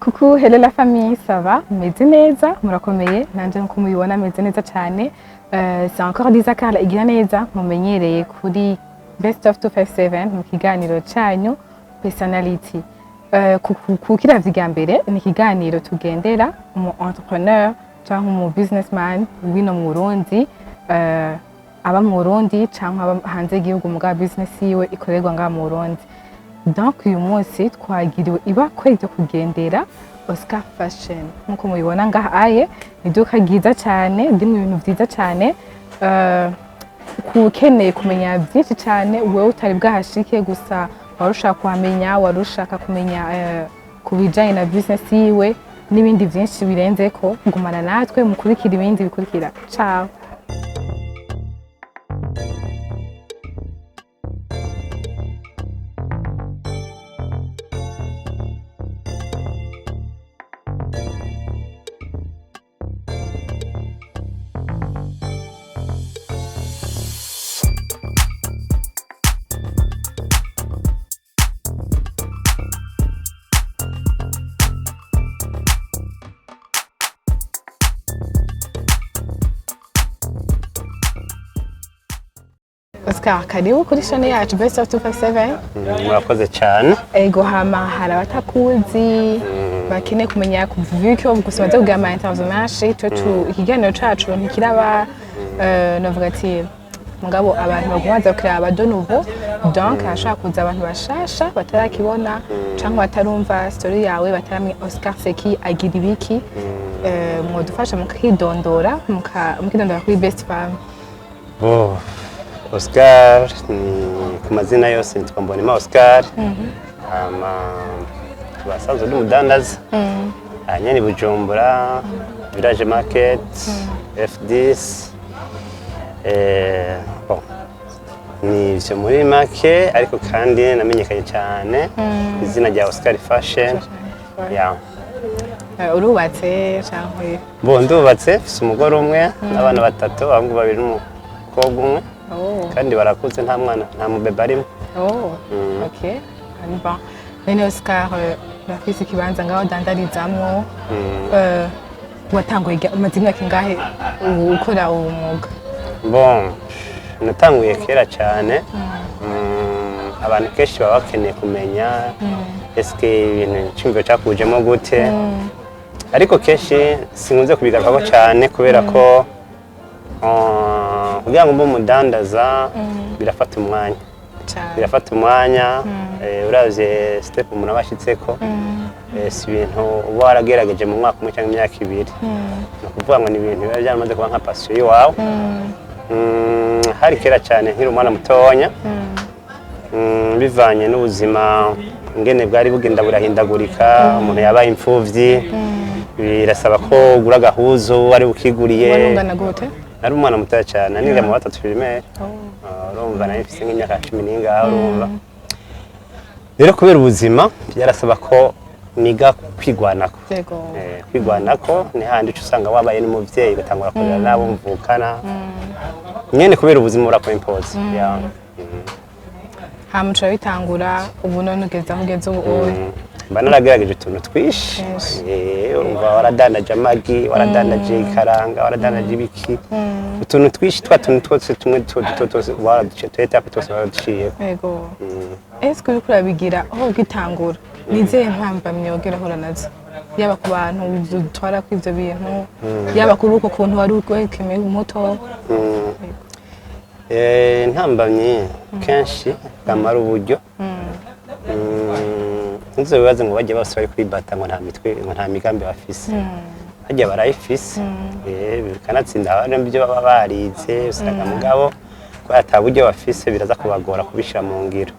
Coucou, hello la famille, ça va? Meze neza, murakomeye, nanje nko mubibona meze neza cyane. C'est encore Liza Carla igira neza, mumenyereye kuri Best of 257 mu kiganiro cyanyu Personality. Kukira vya mbere ni kiganiro tugendera umu entrepreneur cyangwa umu businessman wino mu Burundi, aba mu Burundi cyangwa aba hanze y'igihugu mu business yiwe ikorerwa nga mu Burundi. Donc uyu munsi twagiriwe ibakwe ryo kugendera Oscar Fashion nkuko mubibona ngaha aye iduka ryiza cyane ndimwe ibintu byiza cyane kukeneye kumenya byinshi cyane wewe utari bwahashike gusa warushaka kuhamenya warushaka kumenya kubijanye na business yiwe n'ibindi byinshi birenze ko ngumana natwe mukurikira ibindi bikurikira ciao. Oscar, karibu kuri channel yacu Best of 257. Murakoze cyane. Ego hama hari abatakuzi bakene kumenya kuvuga gusa baze kugira ama interview menshi ikiganiro cacu ntikiraba navuga ati mugabo abantu bagwaza kuraba de nouveau donc ashaka kuza abantu bashasha batarakibona cyangwa batarumva story yawe bataramye Oscar Seki agira ibiki mwodufasha mukidondora kuri Best Fam. Oscar ku mazina yose nitwa Mbonimpa Oscar. Basanzwe n'umudandaza anyene Bujumbura Village Market F10 ni byo muri make ariko kandi namenyekanye cyane izina rya Oscar Fashion. Urubatse cyangwa ndubatse mfise umugore umwe n'abana batatu abahungu babiri n'umukobwa umwe kandi barakuze nta mwana nta mubebe arimo. Okay. Bon. Nene Oscar nafise ikibanza ngaho dandarizamwo watanguye umaze imyaka ingahe ukora uwo mwuga? Natanguye kera cyane. Abantu kenshi baba bakeneye kumenya eske ibintu cyumviro cyakujemo gute, ariko kenshi sinkunze kubigarukaho cyane kubera ko kugira ngo mbe umudandaza birafata umwanya uravye step umuntu abashitseko si ibintu uba waragerageje mu mwaka umwe cyangwa imyaka ibiri, no kuvuga ngo ni ibintu biba byaramaze kuba nka passion yawe. Hari kera cyane nkiri umwana mutonya bivanye n'ubuzima ngene bwari bugenda burahindagurika, umuntu yabaye imfuvyi birasaba ko ugura agahuzo wari ukiguriye. Warungana gute? Nari umwana mutoya cyane niga mu batatu primaire. Urumva nari mfise nk'imyaka 10 n'ingaho urumva. Rero kubera ubuzima byarasaba ko niga kwigwanako. Kwigwanako ni handi usanga wabaye n'umuvyeyi gatangura kurera nabo mvukana. Nyene kubera ubuzima urakoimpose. Hamuca bitangura ubu none ugeze ubu mba naragerageje utuntu twishi. Urumva waradandaje amagi, waradandaje ikaranga, waradandaje ibiki, utuntu twishi tuntu twose tumwe twose etape twose waraduciye. Yego. Eske uriko urabigira aho gitangura nize mpamba myogera hora nazo yaba ku bantu dutwara ku ivyo bintu yaba kuri uko kuntu wari ukemeye umuto? Ntambamye kenshi kamara uburyo nzo bibaze ngo bajye bose bari kuri bata ngo nta mitwe ngo nta migambi bafise bajye barayifise bikanatsinda abana byo baba barize usanga mugabo ko ataburyo bafise biraza kubagora kubishira mu ngiro.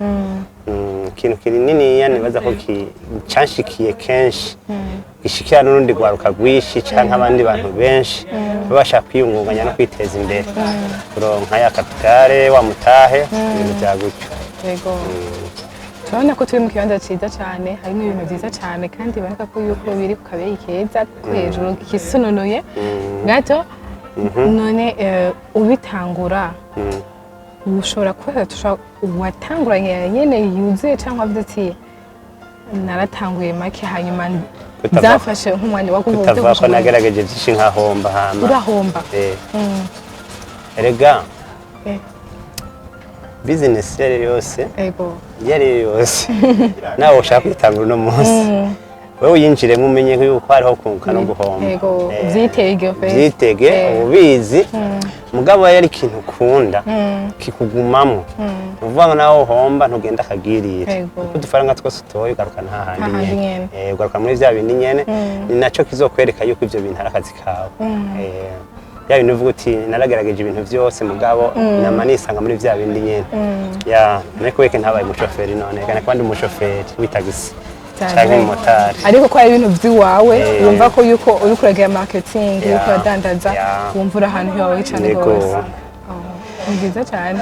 Ikintu kinini yani baza ko cyanshikiye kenshi gishikira n'urundi gwaruka gwishi cyangwa abandi bantu benshi babasha kwiyungunganya no kwiteza imbere kuronka ya kapitale wa mutahe ibintu byagutyo. Yego. Turabona ko turi mu kibanza cyiza cyane harimo ibintu byiza cyane kandi biboneka ko yuko biri ku kabeyi keza hejuru kisununuye gato. None ubitangura ushobora kuba watanguranye nyene yuzuye cyangwa avuze ati naratanguye make hanyuma byafashe nk'umwanya wo kuvuga kutava ko nagerageje byinshi nkahomba hama urahomba erega business yose yose nawe ushaka kwitangura uno munsi wewe uyinjiremo umenye yuko hariho kunguka no guhomba byitege ubizi mugabo yari ikintu ukunda kikugumamo uvuga ngo nawe uhomba ntugenda akagirira udufaranga twose utoye ugarukana hahandi nyene ugaruka muri vya bindi nyene ni naco kizokwereka yuko ivyo bintu ari akazi kawe ya bintu uvuga uti naragerageje ibintu vyose mugabo nama nisanga muri vya bindi nyene ya ariko weke ntabaye umushoferi none kana kwandi umushoferi witagisi cyangwa umumotari ariko ko ari ibintu by'iwawe wumva ko yuko uri kuragira marketing uri kuradandaza wumva uri ahantu hiwawe cyane rwose ni byiza cyane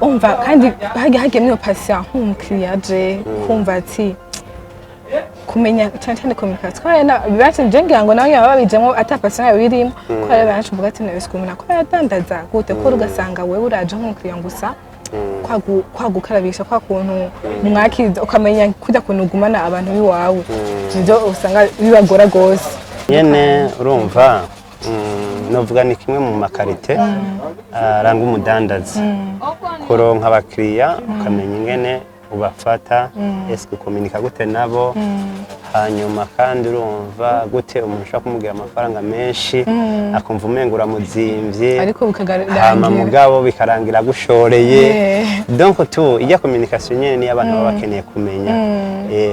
umva kandi hagiyemo iyo pasiya nk'umukiriya aje kumva ati kumenya cyane cyane communication bibaje ngira ngo nawe yaba babijemo atapasiya yawe birimo ko ari benshi mvuga ati nawe sikumenya ko yadandaza gute ko ugasanga wewe uraje nk'umukiriya gusa kwagukarabisha kwa kuntu mwakiriza ukamenya kuda kuntu ugumana abantu biwawe nivyo usanga bibagora gose nyene urumva novuga ni kimwe mu makarite aranga umudandazi kuronka abakiriya ukamenya ingene ubafata eske ukomunika gute nabo hanyuma kandi urumva gute umuntu ushaka kumubwira amafaranga menshi akumva umenga uramuzimvye ariko hama mugabo bikarangira gushoreye donc tu ijya communication nyene ni abantu baba bakeneye kumenya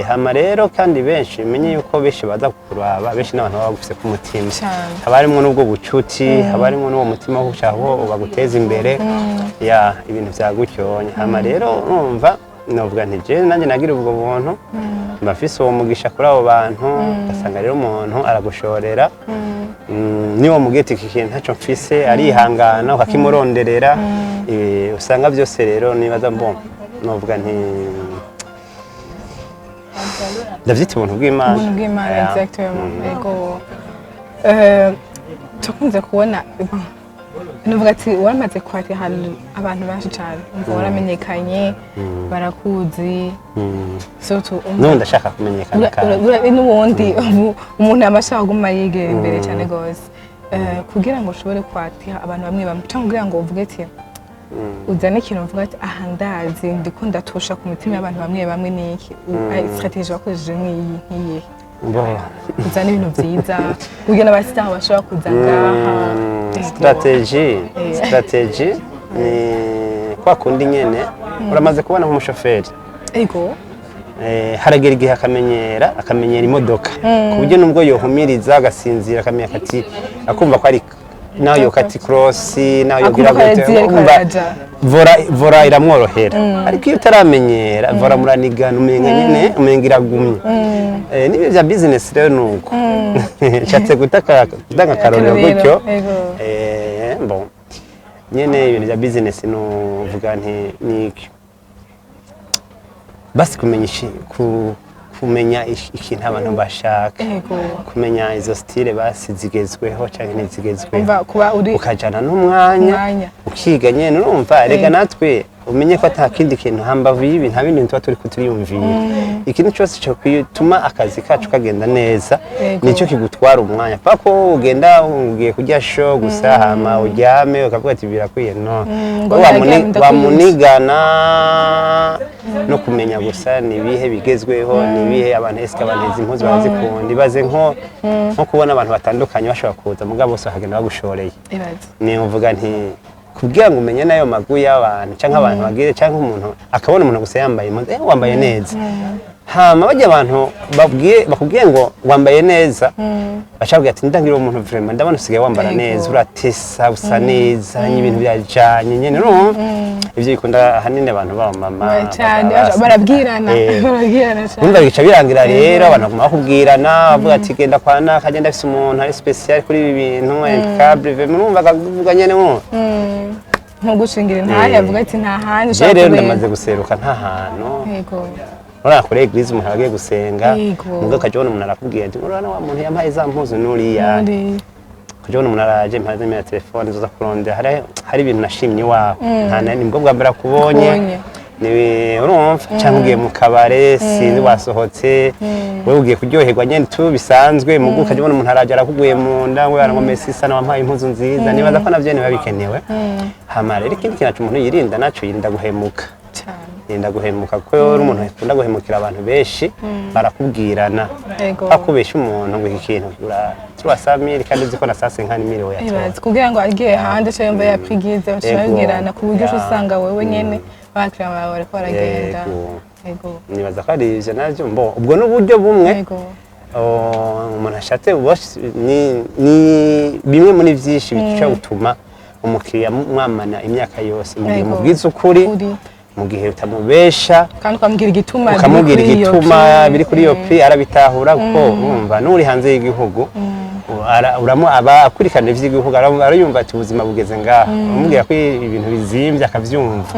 hama rero kandi benshi menye yuko benshi baza kuraba benshi n'abantu baba bagufise ku mutima haba harimo n'ubwo bucuti haba harimo n'uwo mutima wo gushaka ubaguteza imbere ya ibintu vyagutyonya hama rero urumva novuga nti je nanjye nagira ubwo buntu mbafise uwo mugisha kuri abo bantu ugasanga rero umuntu aragushorera niwo mugeti iki kintu ntaco mfise arihangana ukakimuronderera usanga byose rero nibaza mbona novuga nti ndavyita ubuntu bw'Imana exactement yego tukunze kubona nuvuga ati waramaze kwati abantu benshi cyane umva waramenyekanye barakuzi no ndashaka kumenyekana kandi n'ubundi umuntu amashaka guma yigera imbere cyane gose kugira ngo ushobore kwatiha abantu bamwe cyangwa kugira ngo uvuge ati uzane ikintu uvuga ati aha ndazi ndiko ndatusha ku mitima y'abantu bamwe niki strategie wakoresheje nk'iyi uzana ibintu byiza kugira n'abasitari bashobora kuza ngaha strategie ni kwa kundi nyene uramaze kubona nk'umushoferi ego haragera igihe akamenyera imodoka ku buryo nubwo yohumiriza agasinzira akamenya ati akumva ko ari naho yokati cross naho yogira gute vora iramworohera ariko iyo utaramenyera vora muranigana umenga nyene umenga iragumye nibi bya business rero nuko nshatse gutanga karorero gutyo bon nyene ibintu bya business nuvuga nti niki basi kumenya ikintu abantu bashaka kumenya izo style basi zigezweho cyangwa ntizigezweho ukajana n'umwanya ukiga nyene urumva rega natwe umenye ko ata kindi kintu hambavu y'ibi nta bindi tuba turi kuturiyumvira ikintu cyose cyo kwituma akazi kacu kagenda neza nicyo kigutwara umwanya pako ugenda ugiye kujya show gusa hama uryame ukavuga ati birakwiye no wamunigana no kumenya gusa ni bihe bigezweho ni bihe abantu eske abanezi impuzu bazikunda ibaze nko kubona abantu batandukanye bashobora kuza mugabo bose bakagenda bagushoreye ni uvuga nti kugira ngo umenye nayo magu y'abantu cyangwa abantu bagire cyangwa umuntu akabona umuntu gusa yambaye impuzu wambaye neza hama bajya abantu bakubwiye ngo wambaye neza bacabwiye ati ndangira umuntu vraiment ndabona usigaye wambara neza uratesa usa neza n'ibintu byajanye nyene no ivyo bikunda hanini abantu ba mama barabwirana umva bica birangira rero abantu baguma bakubwirana bavuga ati genda kwa naka agenda afise umuntu ari special kuri ibi bintu incable murumva akavuga nyene nko ntugushingira ntahe avuga ati nta hantu je rero ndamaze guseruka nta hantu yego urana kuri eglise umuntu agiye gusenga muga kajona umuntu arakubwiye ati urana wa muntu yampaye za mpuzu nuriya kujona umuntu araje mpaze me telefone zoza kurondera hari ibintu nashimye waho nta nani mbwo bwa mbere kubonye urumva cyangwa ugiye mu kabare sinzi wasohotse wewe ugiye kuryoherwa nyene tu bisanzwe mu guka ubona umuntu araje arakuguye mu nda we arangomeye sisa na wampaye impuzu nziza nibaza ko navyo niba bikenewe hama rero ikindi kintu umuntu yirinda naco yirinda guhemuka yirinda guhemuka kuko uri umuntu akunda guhemukira abantu benshi barakubwirana akubesha umuntu ngo iki kintu tura samiri kandi uzi ko na sase nkani miriwe yato kugira ngo agiye hanze cyo yumva yaprigize cyabwirana ku buryo usanga wewe nyene bakira bawe ariko baragenda nibaza ko ari ivyo navyo mbo ubwo n'uburyo bumwe umuntu ashatse ni bimwe muri vyinshi bica gutuma umukiriya mwamana imyaka yose mu gihe mubwiza ukuri mu gihe utamubesha kandi ukamubwira igituma biri kuri iyo pri arabitahura kuko urumva n'uri hanze y'igihugu aba akurikirana ivy'igihugu arayumva ati ubuzima bugeze ngaha umubwira ko ibintu bizimvye akavyumva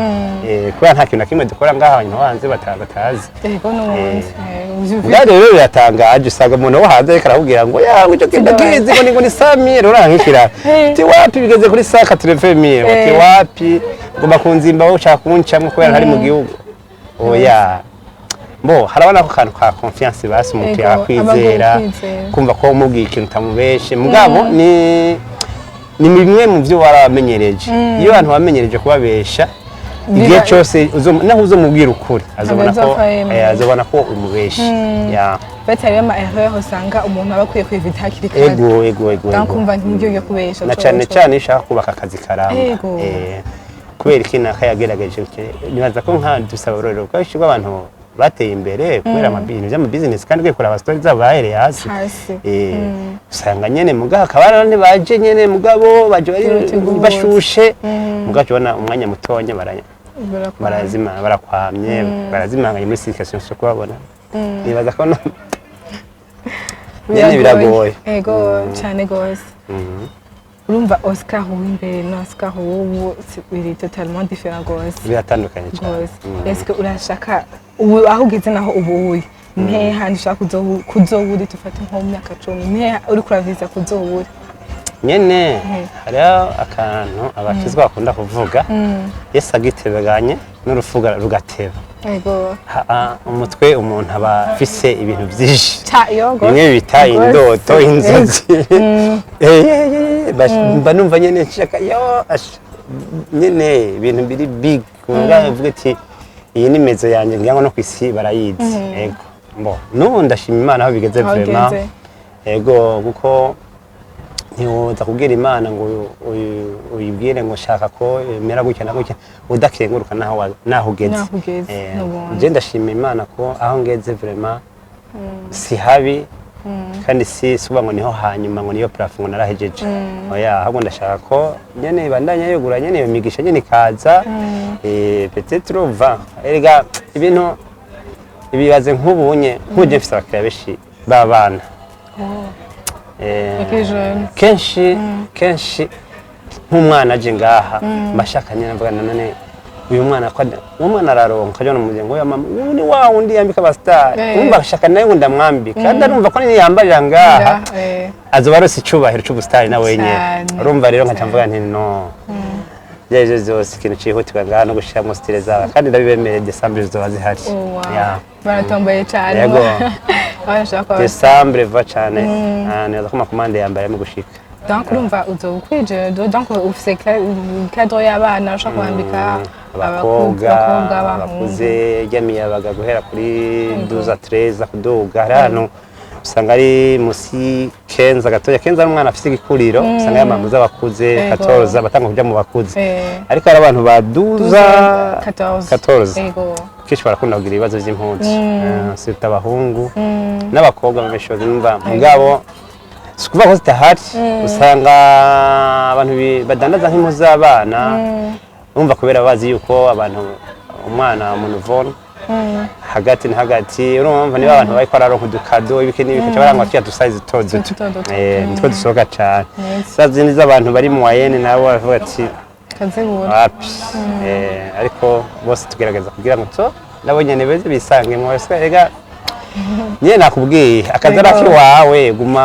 kubera nta kintu na kimwe dukora ngaha abantu hanze batazi rero biratangaje usanga umuntu wo hanze ariko arakubwira ngo yawe ico kintu kizi ngo ni Samir urankikira ti wapi bigeze kuri saka telefemire ati wapi ngomba kunzimba wo ushaka kuncamwe kubera ntari mu gihugu oya Bo harabona ko kantu ka confiance basi umuntu yakwizera kumva ko umubwiye ikintu tamubeshe mugabo ni bimwe mu byo waramenyereje iyo abantu bamenyereje kubabesha igihe cyose naho uzomubwira ukuri azobona ko umubeshe ya batari ama erreur usanga umuntu abakwiye kwivita hakiri kare ego kumva nk'ibyo yo kubesha na cyane ishaka kubaka akazi karamba kubera ikintu akayagerageje nibaza ko nka dusaba rero ko ishigwa abantu bateye imbere kubera amabintu by'amabusiness kandi kwikora abastori zabo bahereye hasi usanga nyene mugaha akabana baje nyene mugabo baje bashushe mugaje ubona umwanya mutonya barazima barakwamye barazimanganye muri situation cyo kubabona nibaza ko nyene biragoye ego cyane gose urumva Oscar w'imbere na Oscar w'ubu biri totalement différent gose biratandukanye cyane est-ce que urashaka ubu aho ugeze naho ubuye nte handi ushaka kuzoburi tufate nko mu myaka 10 nte uri kuraviza kuzoburi nyene hari akantu abakizwa bakunda kuvuga Yesu agitebeganye n'urufuga rugateba yego umutwe umuntu aba afise ibintu byinshi bimwe bita indoto inzozi mba numva nyene nshaka nyene ibintu biri big kunga uvuga ati iyi ni mezo yanjye ngira ngo no kwisi barayizi yego mbo nubu ndashima Imana aho bigeze vraiment yego kuko ntiwoza kubwira Imana ngo uyibwire ngo shaka ko mera gutya na gutya udakenguruka naho ugeze je ndashima Imana ko aho ngeze vraiment si habi kandi si suba ngo niho hanyuma ngo niyo plafond ngo narahejeje oya ahubwo ndashaka ko nyene bandanya yogura nyene iyo migisha nyene kaza peut-être va erega ibintu ibibaze nk'ubunye nkuje mfise abakiriya benshi babana kenshi nk'umwana aje ngaha mbashakanye navuga none uyu mwana araronka aje no muryango ya mama ni wa undi yambika abastar umva ashaka naye ngo ndamwambika kandi arumva ko ni yambarira ngaha azoba rose icubahiro c'ubustar na wenyene urumva rero nkaca mvuga nti no yeje zose ikintu cihutirwa ngaha no gushiramo style zawe kandi ndabibemere December zoba zihari baratomboye cyane yego December va cyane neza ko makomande yambaye mu gushika donc urumva uzokwije donc ufise cadre y'abana ushaka kwambika abakobwa bakuze y'amiyabaga guhera kuri 12 13 kuduga hano usanga ari musi Kenza gatoya Kenza ari umwana afise igikuriro usanga yamamuza bakuze 14 batanga kujya mu bakuze ariko ari abantu ba 12 14 kishi barakunda kugira ibibazo by'impunzi sita abahungu n'abakobwa bameshoza numva mugabo sikuva ko zitahari usanga abantu badandaza nk'impuzu z'abana umva kubera bazi yuko abantu umwana umuntu vona hagati na hagati urumva niba abantu bariko araronka udukado ibiki n'ibiki barangwa tya dusize tozo nitwo dusohoka cyane zazindi z'abantu bari mu wayene nabo bavuga ati wapi ariko bose tugerageza kugira ngo to nabonye nebeze bisange mu wese ega nyene nakubwiye akazara kiwawe guma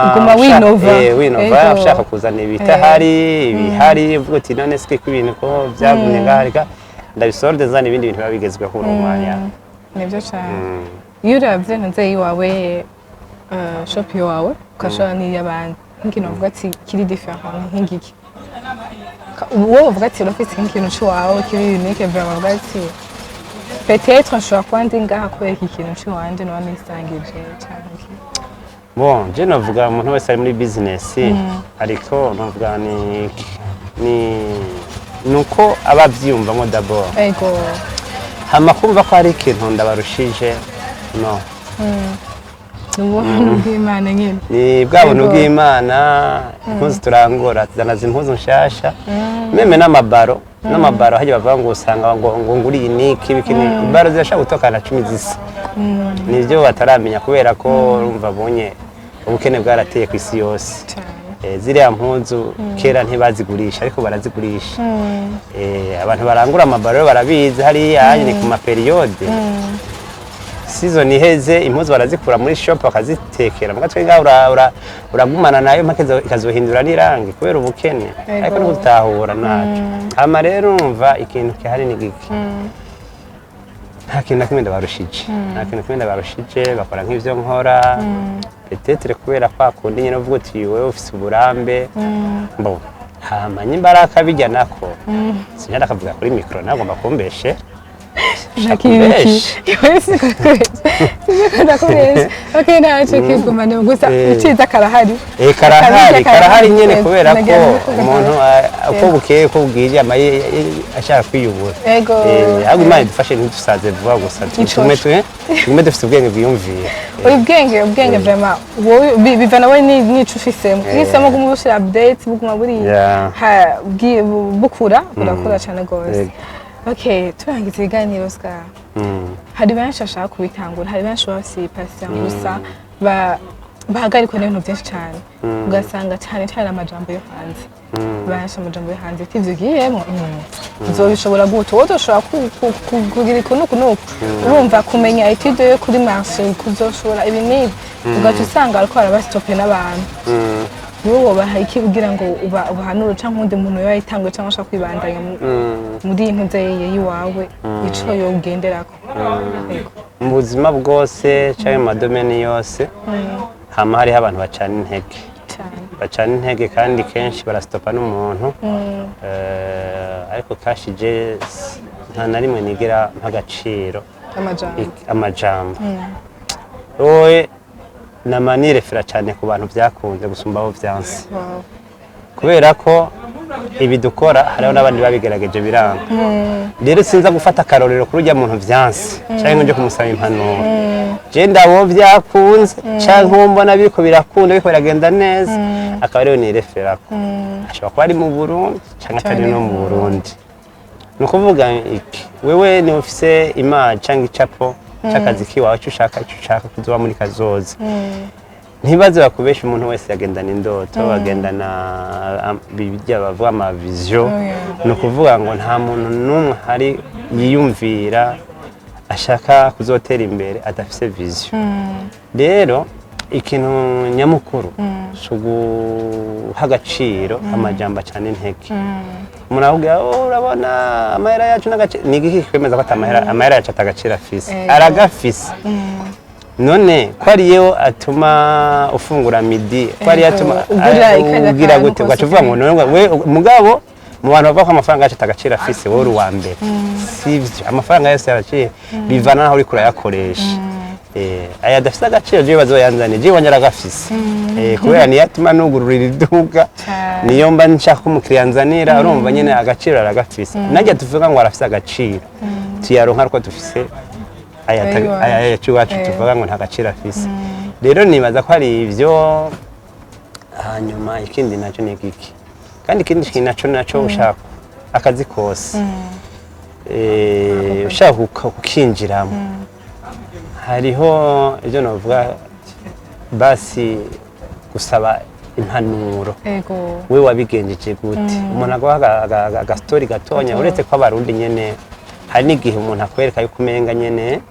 winova ushaka kuzana ibitahari ibihari uvuga ati none sike kwibintu ko byagumye ngaharika ndabisorode nzana ibindi bintu biba bigezweho kuri uwo mwanya. nibyo cyane iyo uravye ntuze iwawe shop iwawe ukashobora n'iy'abandi nk'ikintu uvuga ati kiri different nk'ingiki wowe uvuga ati urafite nk'ikintu cy'iwawe kiri unique vraiment uvuga ati peut-être nshobora kuba ndi ngaha kubera iki kintu cy'iwanje noba nisangije cyangwa iki. Bon, je novuga umuntu wese ari muri business ariko novuga nuko abavyumvamo d'abord. Ego. Hama kumva ko hari ikintu ndabarushije no. Ubuntu bw'Imana nyine. Ni bwa buntu bw'Imana impuzu turangora tuzanaza impuzu nshasha meme n'amabaro hajya bavuga ngo usanga ngo nguri iniki bikini ibaro zirashaka gutokana 10 zisa. Nivyo bataramenya kubera ko urumva bonye ubukene bwarateye ku isi yose. Ziriya mpuzu kera ntibazigurisha ariko barazigurisha. Abantu barangura amabaro barabizi hariya ni ku maperiyode. Season iheze impuzu barazikura muri shop bakazitekera mugatwe ngaho uragumana nayo mpake ikazohindura n'irangi kubera ubukene ariko no gutahura naco. Hama rero umva ikintu kihari ni giki nta kintu nakimwe ndabarushije bakora nk'ivyo nkora peut-être kubera kwa kundi nyine uvuga uti wewe ufise uburambe bon hama nyimbaraka bijya nako sinyara kavuga kuri micro nagomba kumbeshe Okay, ntacyo kigumane gusa uciza karahari. Karahari nyene kubera ko umuntu uko bukeye ko bwije amaye ashaka kwiyubura. Ahubwo Imana idufashe ntidusaze vuba gusa tugume dufite ubwenge bwiyumviye. Ubwenge vraiment wowe bivana we nico ufisemo. Nisemo gumushira update buguma buri bukura urakora cyane gose. Okay, turangiza ibiganiro Oscar. Hari benshi bashaka kubitangura, hari benshi bafite passion gusa bahagarikwa n'ibintu byinshi cyane. Ugasanga cyane amajambo yo hanze. Benshi amajambo yo hanze tivyo giyemo. Uzobishobora gute? Wowe ushobora kugira ikuntu urumva kumenya etude yo kuri marché kuzoshobora ibi nibi. Ugaca usanga ariko arabastopye n'abantu. Wowe baha iki kugira ngo ubahanura cyangwa undi muntu yayitangwe cyangwa ashaka kwibandanya muri impuze yiwawe ico yo ugenderako. Mu buzima bwose cyangwa mu madomeni yose hama hariho abantu bacana intege kandi kenshi barastopa n'umuntu ariko kashije nta na rimwe nigira nk'agaciro amajambo wowe namanirefera cyane ku bantu byakunze gusumba abo byanse kubera ko ibi dukora hariho n'abandi babigerageje biranga rero sinza gufata akarorero kuri ujya muntu byanse cyangwa nje kumusaba impanuro je ndabo byakunze cyangwa umbona biriko birakunda biriko biragenda neza akaba rero nireferako ashobora kuba ari mu Burundi cyangwa atari no mu Burundi nukuvuga iki wewe ni ufise image cyangwa icapo cyakazi kiwawe cyo ushaka kuzoba muri kazoza ntibaze bakubesha umuntu wese yagendana indoto bagendana bijya bavuga ama vision no kuvuga ngo nta muntu numwe hari yiyumvira ashaka kuzotera imbere adafise vision rero ikintu nyamukuru suguha agaciro amajambo cyane intege umuntu avuga urabona amahera yacu n'agaciro ni igiki kwemeza ko amahera yacu atagaciro afise aragafise none ko ariyo atuma ufungura midi ko ariyo atuma ugira gute ugacuvuga ngo none we mugabo mu bantu bavuga ko amafaranga yacu atagaciro afise wowe uri uwa mbere sivyo amafaranga yose yaciye bivana naho uri kurayakoresha aya adafise agaciro je bazoyanzane je wongera agafise kubera niyo atuma nugururira iduka niyo mba nshaka kumukiriya nzanira urumva nyene agaciro aragafise najya tuvuga ngo arafise agaciro tuyaronka ariko dufise aya yacu wacu tuvuga ngo nta gaciro afise rero nibaza ko hari ivyo hanyuma ikindi naco ni giki kandi ikindi kintu naco ushaka akazi kose ushaka kukinjiramo hariho ibyo navuga basi gusaba impanuro we wabigenjeje gute umuntu agaha agastori gatonya uretse ko abarundi nyene hari n'igihe umuntu akwereka yuko umenga nyene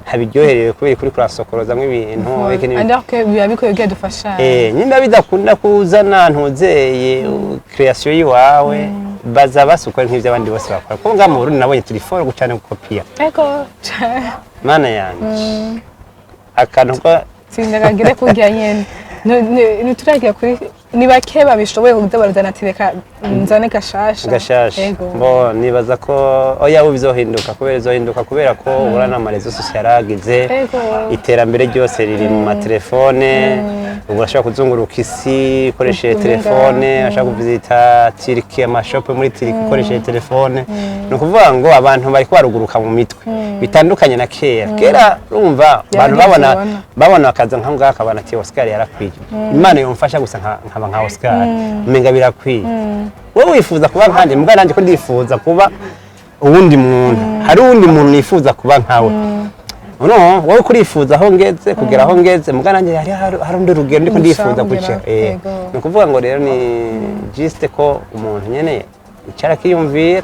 habiryoherewe kubera kuri kurasokoroza ibintu biba bikoye dufasha nyine bidakunda kuzana ntuzeye creation yiwawe baza basukora nk'ibyo abandi bose bakora kuko ngaha mu Burundi nabonye telefone gucana gukopiya ego mana yanje akantu ko sindagagire kurya nyene ntituragira kuri ni bake babishoboye kuza barazana ati reka nzane gashasha Ego. bo nibaza ko oya bizohinduka kubera ko urana amarezo sosial yaragize iterambere ryose riri mu matelefone ubu urashobora kuzunguruka isi ukoresheje telefone ashaka kuvizita Turki amashope muri Turki ukoresheje telefone ni ukuvuga ngo abantu bari kubaruguruka mu mitwe bitandukanye na kera urumva abantu babona bakaza nka ngaha akabana ati Oscar yarakwiye Imana yomfasha gusa nkaba nka Oscar umenga birakwiye wowe wifuza kuba nkanje mbwa nanje ko ndifuza kuba uwundi muntu hari uwundi muntu nifuza kuba nkawe no wowe kurifuza aho ngeze kugera aho ngeze mbwa nanje hari undi rugero ndiko ndifuza guca ni kuvuga ngo rero ni juste ko umuntu nyene icara kiyumvira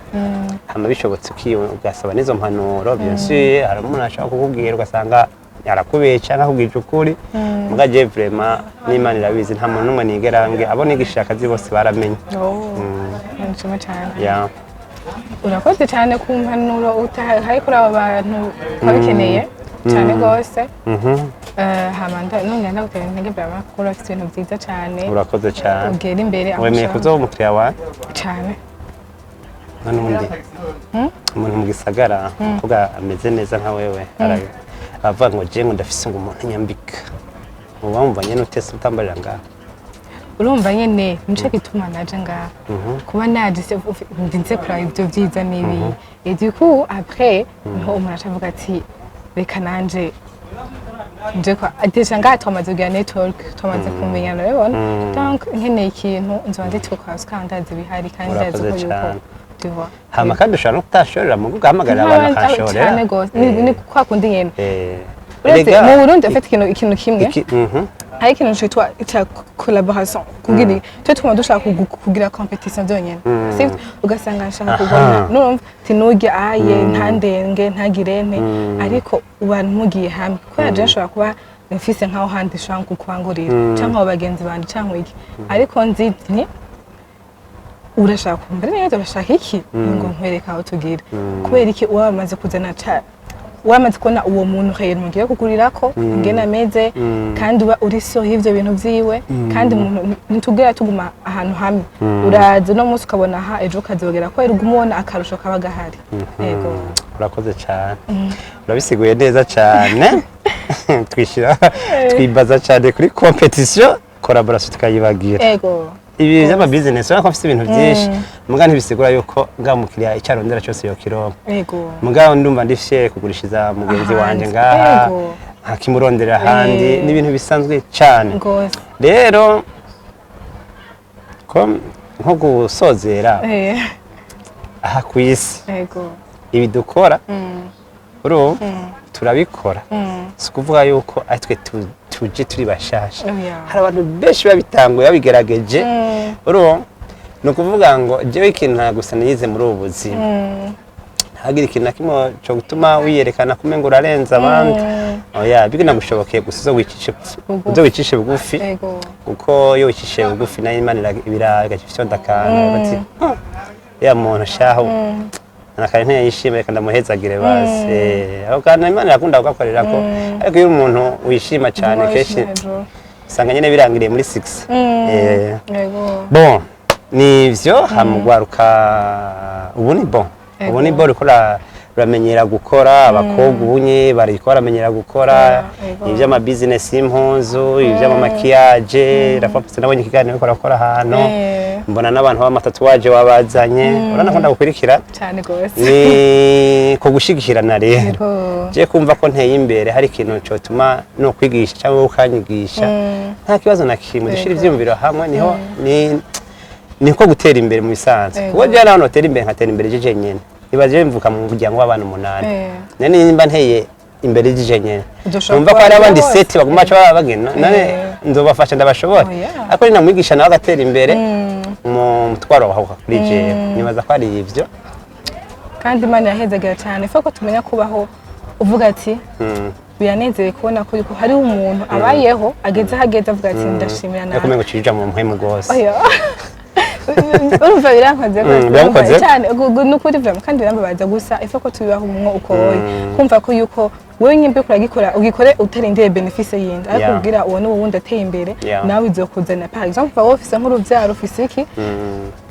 hama bishobotse ugasaba nizo mpanuro bien sûr hari umuntu ashaka kukubwira ugasanga yarakubeca nkakubwira ukuri mbwa je vraiment n'Imana irabizi nta muntu numwe nigerange abo nigishaka bose baramenye nshima cyane ya urakoze cyane ku mpanuro utahaye kuri aba bantu babikeneye cyane gose hamanda none ndagutera intege baba ko urafite ibintu byiza cyane urakoze cyane ugera imbere wemeye kuzoba umukiriya wawe cyane n'undi umuntu mu gisagara kuvuga ameze neza nka wewe avuga ngo je ngo ndafise ngo umuntu nyambika uba wumva nyene utese utambarira ngaha urumva nyene nico gituma naje ngaha kuba naje ndinze kuraba ibyo byiza nibi et du coup après niho umuntu acavuga ati reka nanje nje kwa atesha ngaha twamaze kugira network twamaze kumenyana urabona donc nkeneye ikintu nzobanze tukaza kandazi bihari kandi ndazi ko yuko hama kandi ushobora no kutashorera mu guhamagarira abantu kashorera cyane gose ni kwa kundi nyene mu Burundi afite ikintu kimwe hari ikintu cyitwa collaboration kugira cyo tuma dushaka kugira competition byonyene sivyo ugasanga nshaka kugwana numva tinujya aye ntandenge ntagirene ariko abantu mugiye hamwe ko yaje nshobora kuba mfise nkaho handi shaka kukwangurira cyangwa abagenzi bandi cyangwa iki ariko nzi ni urashaka kumbere neza urashaka iki ngo nkwereka aho tugira kubera iki wamaze kuzana wamaze kubona uwo muntu rero mugiye kugurirako ngena ameze kandi uba uri so y'ivyo bintu vyiwe kandi umuntu nitugera tuguma ahantu hamwe uraza no munsi ukabona aha ejo kazogera ko ari gumubona akarusho kaba gahari yego urakoze cyane urabisiguye neza cyane twishira twibaza cyane kuri competition collaboration tukayibagira yego ibi by'ama business urako afite ibintu byinshi muga ntibisigura yuko ngaho mukiriya icyarondera cyose yo kironka yego muga ndumva ndifye kugurishiza mugenzi wanje ngaha hakimurondera handi n'ibintu bisanzwe cyane rero ko nko gusozera aha ku isi ibi dukora turabikora si kuvuga yuko atwe tuje turi bashasha hari abantu benshi babitanguye babigerageje ni ukuvuga ngo jewe ikintu ntagusa niyize muri ubu buzima hagira ikintu na kimwe cyo gutuma wiyerekana kumenga urarenza abandi oya biginagushobokeye gusa uzo wicishe bugufi kuko iyo wicishe bugufi nayo Imana iragacifyo ndakana bati ya muntu shaho nakari nteye yishimye kandi amuhezagire base aho kandi Imana irakunda kugakorera ko ariko iyo umuntu wishima cyane keshi usanga nyene birangiriye muri 6 bon nivyo hamugwaruka ubu ni bon riko uramenyera gukora abakobwa ubunye bariko baramenyera gukora ivy'ama business y'impunzu ivy'ama maquillage rafapse nabonye ikiganiro ko rakora hano mbona n'abantu b'amatatuwaje wabazanye urana ko ndagukurikira cyane gose ni ko gushigikirana rero je kumva ko nteye imbere hari ikintu cyo tuma no kwigisha cyangwa ukanyigisha nta kibazo na kimwe dushira ivyumviro hamwe niho niko gutera imbere mu bisanzwe kuko je naho notera imbere nkatera imbere jeje nyene ibaje mvuka mu muryango w'abantu 8 nane nimba nteye imbere jeje nyene numva ko hari abandi set baguma cyo bagena nane nzobafasha ndabashobora ariko ni namwigisha nawe agatera imbere mu mutwaro waho kuri je nibaza ko ari ivyo kandi Imana yahezagira cyane fako tumenya kubaho uvuga ati biranezeye kubona ko hari umuntu abayeho ageze hageze avuga ati ndashimira nawe yakomengo cija mu mpemu gose urumva birankoze birankoze cyane n'ukuri vraiment kandi birambabaza gusa ifa ko tubibaho umwo ukoye kumva ko yuko wewe nyimbe kuragikora ugikore utarindeye benefice yindi ariko kugira uwo n'uwundi ateye imbere nawe izokuzana par exemple wowe ufise nk'uruvyaro ufise iki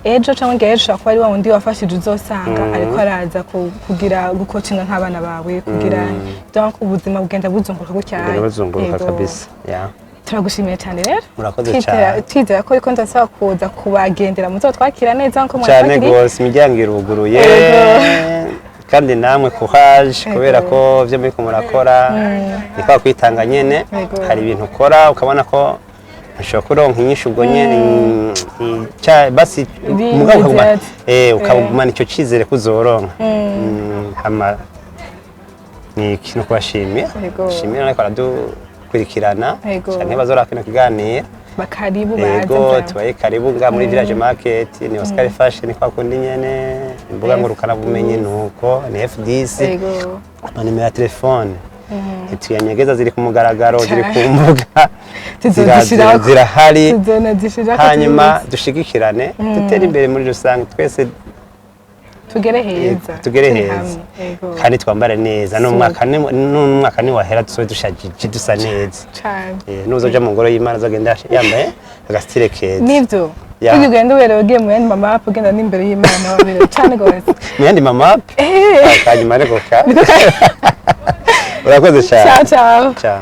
ejo cyangwa ngejo ushaka ko ari wa wundi wafashije uzosanga ariko araza kugira gukocinga nk'abana bawe kugira donc ubuzima bugenda buzunguruka gutyaye buzunguruka kabisa turagushimiye cyane rero murakoze cyane twizera ko ariko ndasaba kuza kubagendera muzo twakira neza nko cyane gose imiryango iruguruye kandi namwe courage kubera ko byo muri ko murakora ni kwa kwitanga nyene hari ibintu ukora ukabona ko ushobora kuronka inyishu ubwo nyene basi mugabo ukagumana icyo cyizere kuzoronka hama ni ikintu kubashimiye shimira ariko aradukurikirana cyane bazora kino kiganiro bakaribu baza tubaye karibu nga muri village market ni Oscar Fashion kwa kundi nyene imbuga ngurukana bumenyi nuko ni F10 na nimero ya telefone tuyanyegeza ziri ku mugaragaro ziri ku mbuga zirahari hanyuma dushigikirane dutere imbere muri rusange twese tugere heza kandi twambare neza n'umwaka ni wahera dusobe dushajije dusa neza nuzoja mu ngoro y'Imana azagenda yambaye agastile keza nivyo ugenda uberewe ugiye mu yandi mama app ugenda n'imbere y'Imana waberewe cyane gose mu yandi mama app kanyuma ariko urakoze cyane ciao ciao